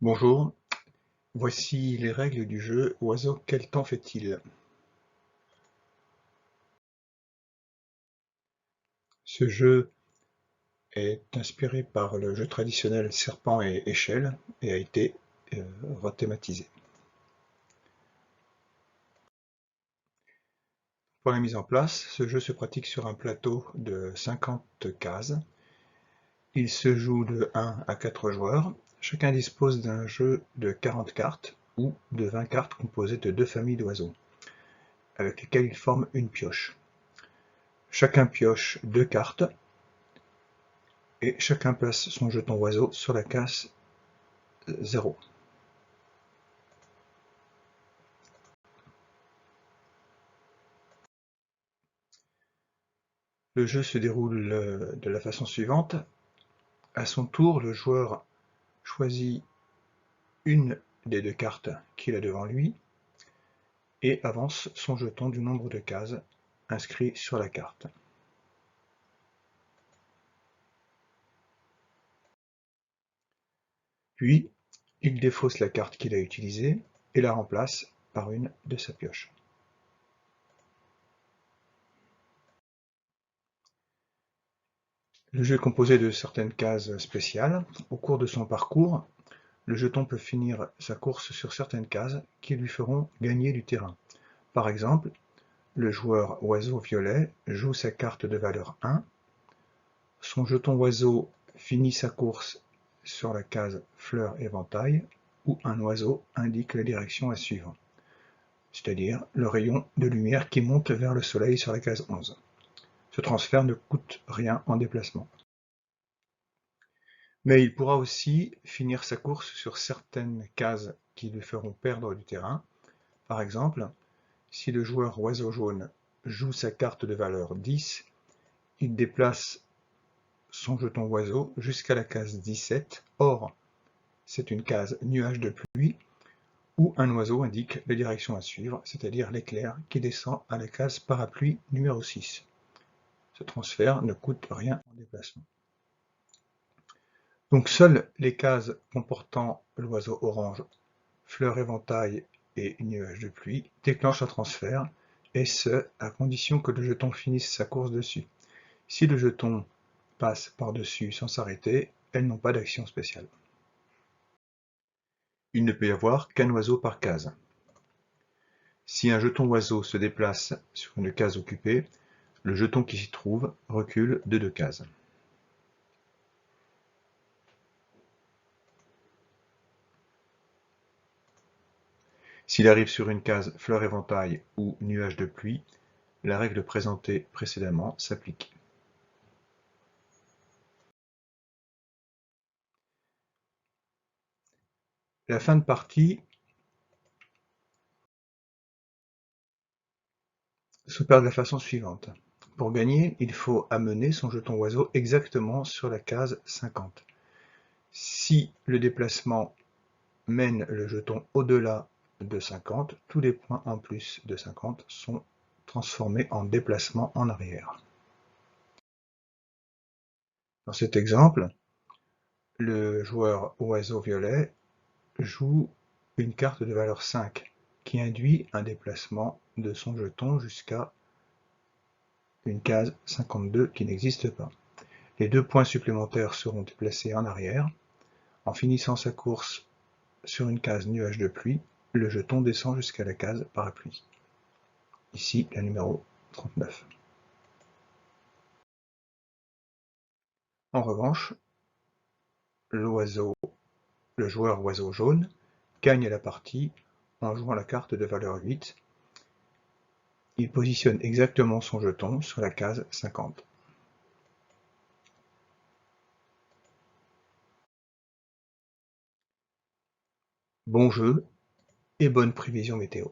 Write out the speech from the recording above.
Bonjour, voici les règles du jeu Oiseau quel temps fait-il? Ce jeu est inspiré par le jeu traditionnel Serpent et échelle et a été rethématisé. Pour la mise en place, ce jeu se pratique sur un plateau de 50 cases. Il se joue de 1 à 4 joueurs. Chacun dispose d'un jeu de 40 cartes ou de 20 cartes composées de 2 familles d'oiseaux, avec lesquelles il forme une pioche. Chacun pioche 2 cartes et chacun place son jeton oiseau sur la case 0. Le jeu se déroule de la façon suivante. À son tour, le joueur choisit une des 2 cartes qu'il a devant lui et avance son jeton du nombre de cases inscrit sur la carte. Puis, il défausse la carte qu'il a utilisée et la remplace par une de sa pioche. Le jeu est composé de certaines cases spéciales. Au cours de son parcours, le jeton peut finir sa course sur certaines cases qui lui feront gagner du terrain. Par exemple, le joueur oiseau violet joue sa carte de valeur 1. Son jeton oiseau finit sa course sur la case fleur éventail où un oiseau indique la direction à suivre, c'est-à-dire le rayon de lumière qui monte vers le soleil sur la case 11. Ce transfert ne coûte rien en déplacement. Mais il pourra aussi finir sa course sur certaines cases qui lui feront perdre du terrain. Par exemple, si le joueur oiseau jaune joue sa carte de valeur 10, il déplace son jeton oiseau jusqu'à la case 17. Or, c'est une case nuage de pluie où un oiseau indique la direction à suivre, c'est-à-dire l'éclair qui descend à la case parapluie numéro 6. Ce transfert ne coûte rien en déplacement. Donc seules les cases comportant l'oiseau orange, fleur éventail et nuage de pluie déclenchent un transfert, et ce, à condition que le jeton finisse sa course dessus. Si le jeton passe par-dessus sans s'arrêter, elles n'ont pas d'action spéciale. Il ne peut y avoir qu'un oiseau par case. Si un jeton oiseau se déplace sur une case occupée, le jeton qui s'y trouve recule de 2 cases. S'il arrive sur une case fleur éventail ou nuage de pluie, la règle présentée précédemment s'applique. La fin de partie s'opère de la façon suivante. Pour gagner, il faut amener son jeton oiseau exactement sur la case 50. Si le déplacement mène le jeton au-delà de 50, tous les points en plus de 50 sont transformés en déplacement en arrière. Dans cet exemple, le joueur oiseau violet joue une carte de valeur 5 qui induit un déplacement de son jeton jusqu'à une case 52 qui n'existe pas. Les 2 points supplémentaires seront déplacés en arrière. En finissant sa course sur une case nuage de pluie, le jeton descend jusqu'à la case parapluie. Ici, la numéro 39. En revanche, le joueur oiseau jaune gagne la partie en jouant la carte de valeur 8. Il positionne exactement son jeton sur la case 50. Bon jeu et bonne prévision météo.